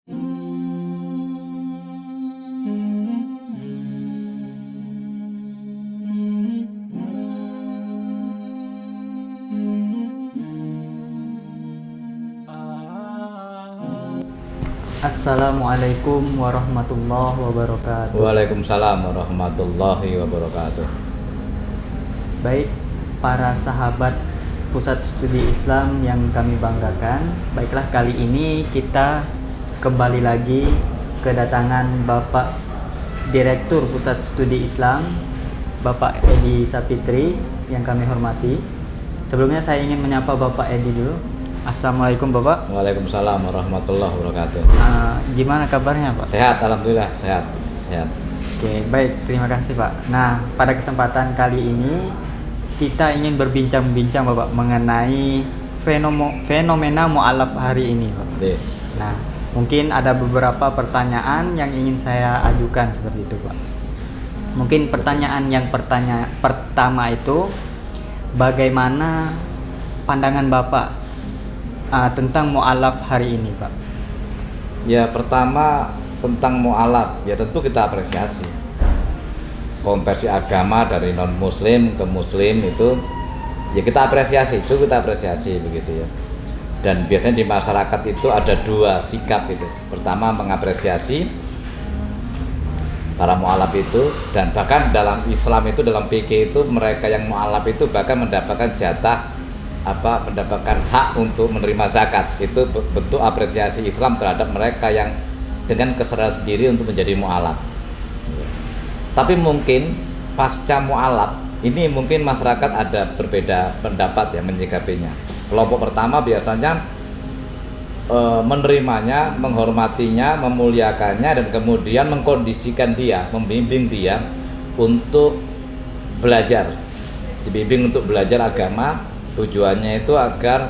Assalamualaikum warahmatullahi wabarakatuh. Waalaikumsalam warahmatullahi wabarakatuh. Baik, para sahabat Pusat Studi Islam yang kami banggakan, baiklah kali ini kita kembali lagi kedatangan Bapak Direktur Pusat Studi Islam, Bapak Edi Sapitri yang kami hormati. Sebelumnya saya ingin menyapa Bapak Edi dulu. Assalamualaikum Bapak. Waalaikumsalam warahmatullahi wabarakatuh. Gimana kabarnya Pak? Sehat, alhamdulillah, sehat. Oke, baik, terima kasih Pak. Nah, pada kesempatan kali ini kita ingin berbincang-bincang Bapak mengenai fenomena mu'alaf hari ini Pak. Nah, mungkin ada beberapa pertanyaan yang ingin saya ajukan seperti itu Pak. Mungkin pertanyaan yang pertama itu, bagaimana pandangan Bapak tentang mu'alaf hari ini Pak? Ya, pertama tentang mu'alaf, ya tentu kita apresiasi. Konversi agama dari non muslim ke muslim itu ya kita apresiasi begitu ya. Dan biasanya di masyarakat itu ada dua sikap itu. Pertama, mengapresiasi para mu'alaf itu, dan bahkan dalam Islam itu, dalam fikih itu, mereka yang mu'alaf itu bahkan mendapatkan mendapatkan hak untuk menerima zakat. Itu bentuk apresiasi Islam terhadap mereka yang dengan kesadaran sendiri untuk menjadi mu'alaf. Tapi mungkin pasca mu'alaf ini mungkin masyarakat ada berbeda pendapat ya menyikapinya. Kelompok pertama biasanya menerimanya, menghormatinya, memuliakannya, dan kemudian mengkondisikan dia, membimbing dia untuk belajar, dibimbing untuk belajar agama. Tujuannya itu agar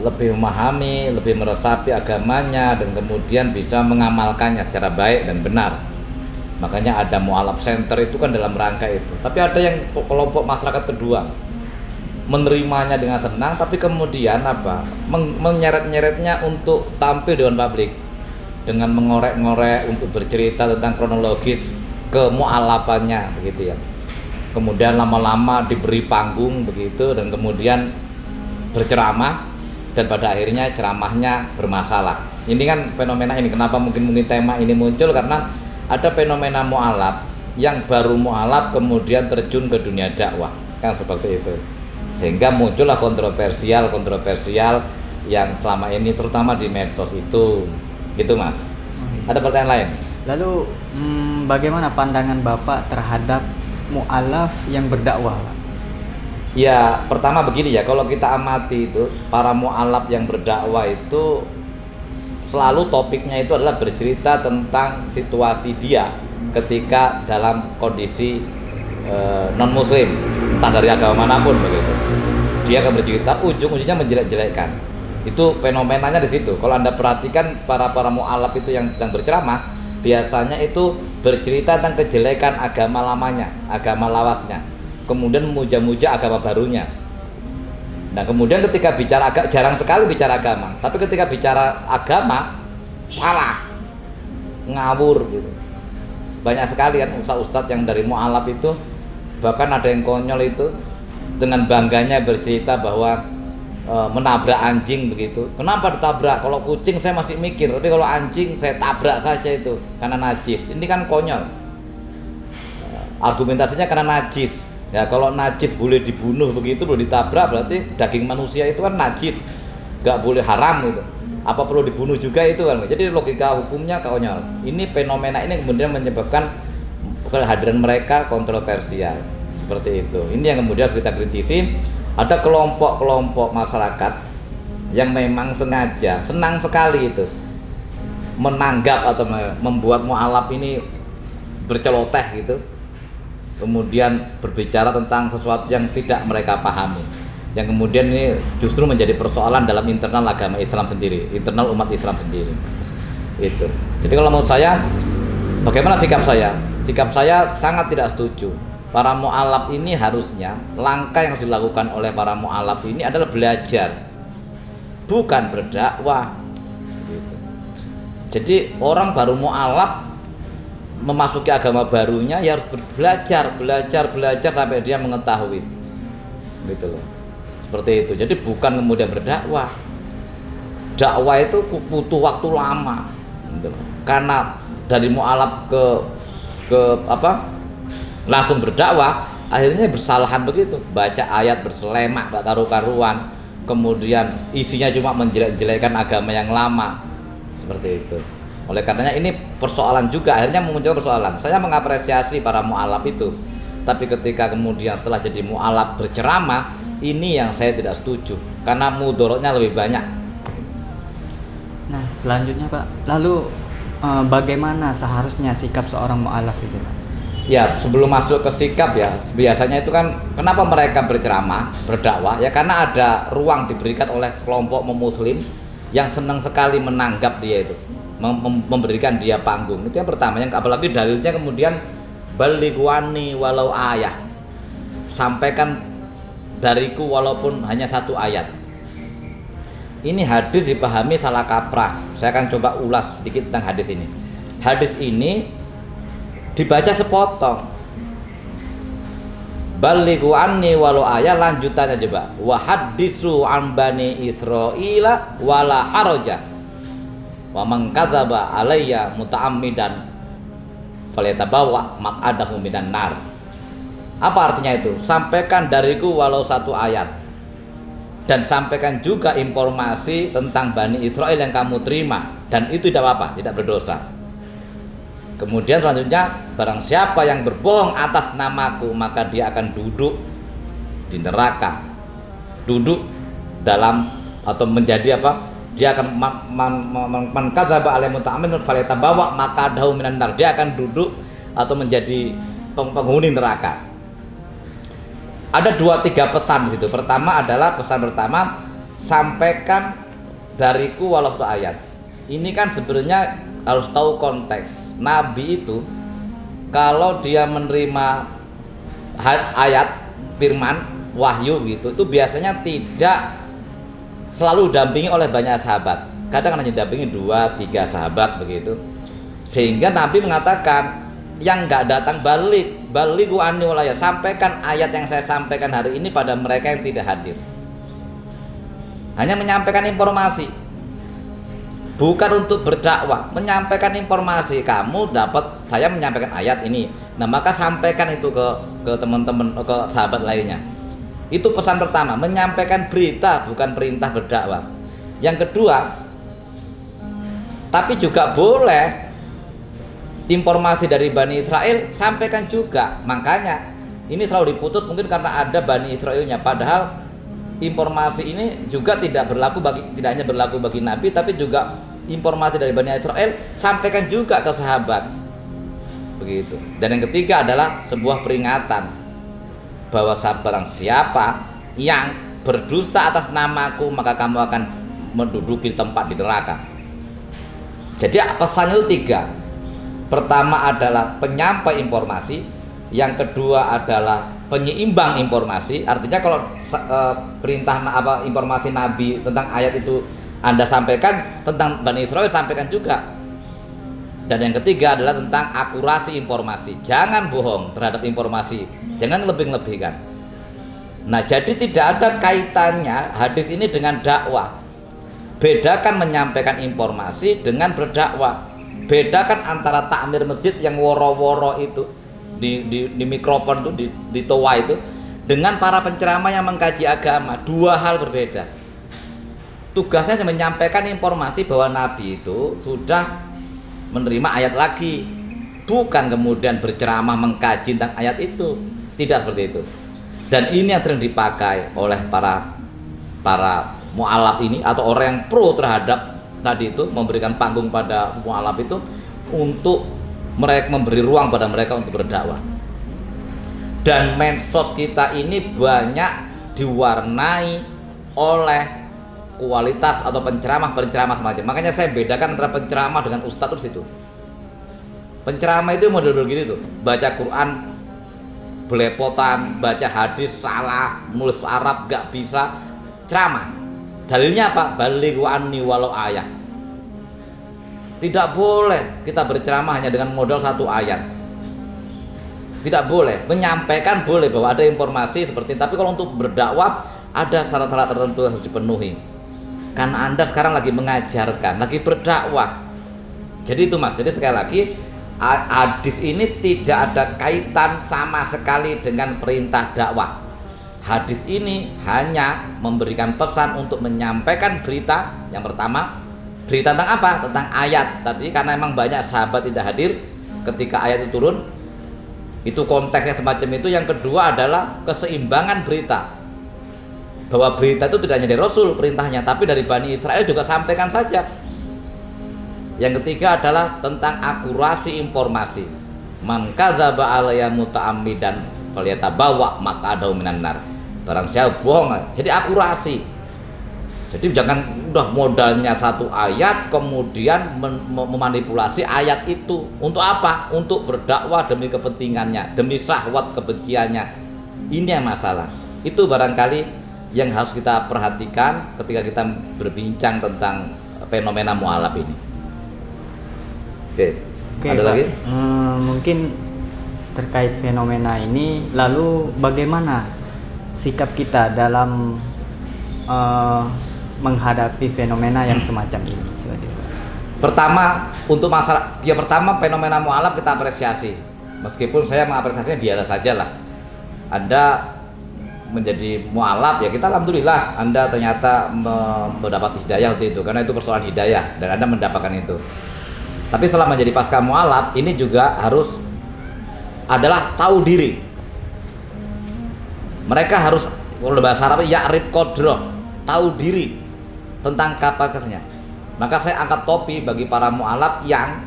lebih memahami, lebih meresapi agamanya, dan kemudian bisa mengamalkannya secara baik dan benar. Makanya ada mu'alaf center itu kan dalam rangka itu. Tapi ada yang kelompok masyarakat kedua menerimanya dengan senang, tapi kemudian menyeret-nyeretnya untuk tampil di depan publik dengan mengorek-ngorek untuk bercerita tentang kronologis kemu'alafannya begitu ya. Kemudian lama-lama diberi panggung begitu, dan kemudian berceramah, dan pada akhirnya ceramahnya bermasalah. Ini kan fenomena ini, kenapa mungkin tema ini muncul, karena ada fenomena mu'alaf yang baru mu'alaf kemudian terjun ke dunia dakwah, kan seperti itu. Sehingga muncullah kontroversial yang selama ini terutama di medsos itu. Gitu Mas. Ada pertanyaan lain? Lalu bagaimana pandangan Bapak terhadap mu'alaf yang berdakwah Pak? Ya, pertama begini ya, kalau kita amati itu para mu'alaf yang berdakwah itu selalu topiknya itu adalah bercerita tentang situasi dia ketika dalam kondisi non muslim, entah dari agama manapun begitu. Dia akan bercerita, ujung-ujungnya menjelek-jelekkan. Itu fenomenanya di situ. Kalau Anda perhatikan para mu'alaf itu yang sedang berceramah, biasanya itu bercerita tentang kejelekan agama lamanya, agama lawasnya, kemudian memuja-muja agama barunya. Nah, kemudian ketika bicara jarang sekali bicara agama, tapi ketika bicara agama salah, ngawur gitu. Banyak sekali kan ustadz-ustadz yang dari mu'alaf itu, bahkan ada yang konyol itu dengan bangganya bercerita bahwa menabrak anjing begitu. Kenapa ditabrak? Kalau kucing saya masih mikir, tapi kalau anjing saya tabrak saja itu karena najis. Ini kan konyol. Argumentasinya karena najis. Ya, kalau najis boleh dibunuh begitu, boleh ditabrak, berarti daging manusia itu kan najis, nggak boleh, haram gitu. Apa perlu dibunuh juga itu kan? Jadi logika hukumnya konyol. Ini fenomena ini kemudian menyebabkan kehadiran mereka kontroversial seperti itu. Ini yang kemudian harus kita kritisi. Ada kelompok-kelompok masyarakat yang memang sengaja senang sekali itu menanggap atau membuat mu'alaf ini berceloteh gitu, kemudian berbicara tentang sesuatu yang tidak mereka pahami, yang kemudian ini justru menjadi persoalan dalam internal agama Islam sendiri, internal umat Islam sendiri itu. Jadi kalau menurut saya, bagaimana sikap saya? Sikap saya sangat tidak setuju. Para mu'alaf ini harusnya, langkah yang harus dilakukan oleh para mu'alaf ini adalah belajar, bukan berdakwah gitu. Jadi orang baru mu'alaf memasuki agama barunya ya harus belajar sampai dia mengetahui, gitu loh. Seperti itu. Jadi bukan kemudian berdakwah. Dakwah itu butuh waktu lama, gitu loh. Karena dari mu'alaf ke langsung berdakwah, akhirnya bersalahan begitu, baca ayat berselemak gak karu-karuan, kemudian isinya cuma menjelek-jelekan agama yang lama, seperti itu. Oleh karenanya ini persoalan juga, akhirnya memunculkan persoalan. Saya mengapresiasi para mu'alaf itu, tapi ketika kemudian setelah jadi mu'alaf berceramah, ini yang saya tidak setuju, karena mudorotnya lebih banyak. Nah, selanjutnya Pak, lalu bagaimana seharusnya sikap seorang mu'alaf itu Pak? Ya, sebelum masuk ke sikap ya, biasanya itu kan kenapa mereka berceramah, berdakwah? Ya karena ada ruang diberikan oleh kelompok muslim yang senang sekali menanggap dia itu, memberikan dia panggung. Itu yang pertama. Yang apalagi dalilnya kemudian balighuani walau ayat, sampaikan dariku walaupun hanya satu ayat. Ini hadis dipahami salah kaprah. Saya akan coba ulas sedikit tentang hadis ini. Hadis ini dibaca sepotong. Balighu anni walau ayat, lanjutannya coba. Wa haddisu an bani Israila wala haraja. Wa man kadzaba alayya muta'ammidan falyatabawa maq'adahu minan nar. Apa artinya itu? Sampaikan dariku walau satu ayat. Dan sampaikan juga informasi tentang Bani Israel yang kamu terima, dan itu tidak apa-apa, tidak berdosa. Kemudian selanjutnya, barang siapa yang berbohong atas namaku, maka dia akan duduk di neraka, duduk dalam atau menjadi apa? Dia akan mengkadzaba alaihi muta'ammin falyatabawa maq'adahu minan nar. Dia akan duduk atau menjadi penghuni neraka. Ada 2-3 pesan di situ. Pertama adalah pesan pertama, sampaikan dariku walau satu ayat. Ini kan sebenarnya harus tahu konteks. Nabi itu kalau dia menerima ayat firman wahyu gitu, itu biasanya tidak selalu dampingi oleh banyak sahabat. Kadang hanya dampingi 2-3 sahabat begitu. Sehingga Nabi mengatakan, yang nggak datang balighu anni walaya, sampaikan ayat yang saya sampaikan hari ini pada mereka yang tidak hadir. Hanya menyampaikan informasi, bukan untuk berdakwah, menyampaikan informasi. Kamu dapat, saya menyampaikan ayat ini, nah maka sampaikan itu ke teman-teman, ke sahabat lainnya. Itu pesan pertama, menyampaikan berita, bukan perintah berdakwah. Yang kedua, tapi juga boleh informasi dari Bani Israel sampaikan juga. Makanya ini selalu diputus mungkin karena ada Bani Israelnya, padahal informasi ini juga tidak hanya berlaku bagi Nabi, tapi juga informasi dari Bani Israel sampaikan juga ke sahabat, begitu. Dan yang ketiga adalah sebuah peringatan bahwa barang siapa yang berdusta atas namaku, maka kamu akan menduduki tempat di neraka. Jadi pesannya itu 3. Pertama adalah penyampai informasi, yang kedua adalah penyeimbang informasi. Artinya kalau perintah informasi Nabi tentang ayat itu Anda sampaikan, tentang Bani Israel sampaikan juga. Dan yang ketiga adalah tentang akurasi informasi. Jangan bohong terhadap informasi, jangan lebih-lebihkan. Nah, jadi tidak ada kaitannya hadis ini dengan dakwah. Bedakan menyampaikan informasi dengan berdakwah. Bedakan antara takmir masjid yang woro-woro itu di mikrofon itu, di toa itu, dengan para penceramah yang mengkaji agama. 2 hal berbeda. Tugasnya hanya menyampaikan informasi bahwa Nabi itu sudah menerima ayat lagi, bukan kemudian berceramah mengkaji tentang ayat itu. Tidak seperti itu. Dan ini yang sering dipakai oleh para mu'alaf ini, atau orang yang pro terhadap tadi itu, memberikan panggung pada mu'alaf itu untuk mereka, memberi ruang pada mereka untuk berdakwah. Dan medsos kita ini banyak diwarnai oleh kualitas atau penceramah semacam. Makanya saya bedakan antara penceramah dengan ustadz itu. Penceramah itu model begini tuh, baca Quran belepotan, baca hadis salah, nulis Arab gak bisa, ceramah. Dalilnya apa? Balighu anni walau ayat. Tidak boleh kita berceramah hanya dengan modal satu ayat. Tidak boleh. Menyampaikan boleh bahwa ada informasi seperti itu, tapi kalau untuk berdakwah ada syarat-syarat tertentu yang harus dipenuhi. Karena Anda sekarang lagi mengajarkan, lagi berdakwah. Jadi itu Mas. Jadi sekali lagi, hadis ini tidak ada kaitan sama sekali dengan perintah dakwah. Hadis ini hanya memberikan pesan untuk menyampaikan berita. Yang pertama, berita tentang apa? Tentang ayat tadi, karena memang banyak sahabat tidak hadir ketika ayat itu turun. Itu konteksnya semacam itu. Yang kedua adalah keseimbangan berita, bahwa berita itu tidak hanya dari Rasul perintahnya, tapi dari Bani Israel juga sampaikan saja. Yang ketiga adalah tentang akurasi informasi. Man kadzaba alayya muta'ammidan falyatabawa maq'adahu minan nar. Barang siapa bohong, jadi akurasi. Jadi jangan udah modalnya satu ayat kemudian memanipulasi ayat itu. Untuk apa? Untuk berdakwah demi kepentingannya, demi syahwat kebenciannya. Ini yang masalah. Itu barangkali yang harus kita perhatikan ketika kita berbincang tentang fenomena mu'alaf ini. Oke, ada Pak. lagi? Mungkin terkait fenomena ini, lalu bagaimana sikap kita dalam menghadapi fenomena yang semacam ini? Pertama, untuk masalah pertama fenomena mu'alaf kita apresiasi. Meskipun saya mengapresiasinya biasa saja lah. Anda menjadi mu'alaf, ya kita alhamdulillah Anda ternyata mendapat hidayah waktu itu, karena itu persoalan hidayah dan Anda mendapatkan itu. Tapi setelah menjadi pasca mu'alaf, ini juga harus adalah tahu diri. Mereka harus, kalau bahasa Arab, ya'rif qadroh, tahu diri tentang kapasitasnya. Maka saya angkat topi bagi para mu'alaf yang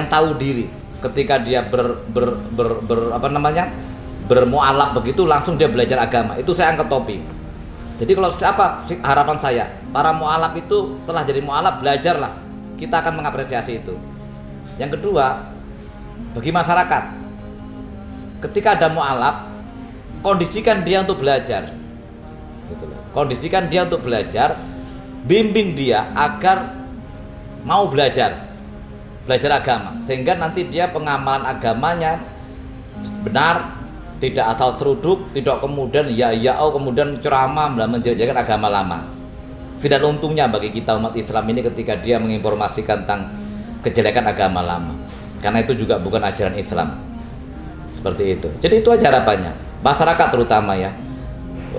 tahu diri. Ketika dia bermu'alaf begitu, langsung dia belajar agama. Itu saya angkat topi. Jadi kalau siapa harapan saya, para mu'alaf itu setelah jadi mu'alaf belajarlah. Kita akan mengapresiasi itu. Yang kedua, bagi masyarakat, ketika ada mu'alaf, kondisikan dia untuk belajar. Kondisikan dia untuk belajar, bimbing dia agar mau belajar agama, sehingga nanti dia pengamalan agamanya benar, tidak asal seruduk, tidak kemudian kemudian ceramah menjelek-jelekan agama lama. Tidak untungnya bagi kita umat Islam ini ketika dia menginformasikan tentang kejelekan agama lama, karena itu juga bukan ajaran Islam. Seperti itu. Jadi itu aja harapannya masyarakat terutama ya.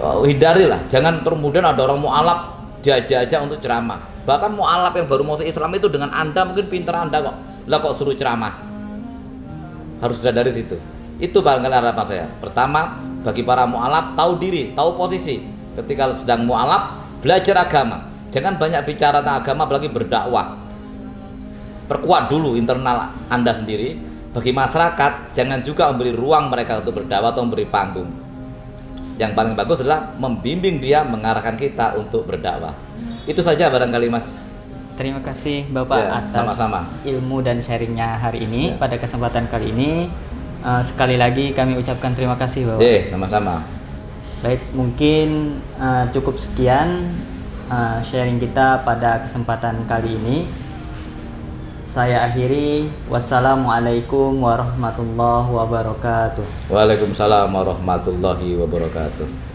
Hindarilah, jangan kemudian ada orang mu'alaf diajak-ajak untuk ceramah. Bahkan mu'alaf yang baru masuk Islam itu dengan Anda mungkin pintar Anda kok suruh ceramah. Harus sudah dari situ. Itu barangkali harapan saya. Pertama, bagi para mu'alaf, tahu diri, tahu posisi. Ketika sedang mu'alaf, belajar agama. Jangan banyak bicara tentang agama, apalagi berdakwah. Perkuat dulu internal Anda sendiri. Bagi masyarakat, jangan juga memberi ruang mereka untuk berdakwah atau memberi panggung. Yang paling bagus adalah membimbing dia, mengarahkan kita untuk berdakwah. Itu saja barangkali Mas. Terima kasih Bapak atas sama-sama ilmu dan sharingnya hari ini. Pada kesempatan kali ini, sekali lagi kami ucapkan terima kasih Bapak. Sama-sama. Baik, mungkin cukup sekian sharing kita pada kesempatan kali ini. Saya akhiri. Wassalamualaikum warahmatullahi wabarakatuh. Waalaikumsalam warahmatullahi wabarakatuh.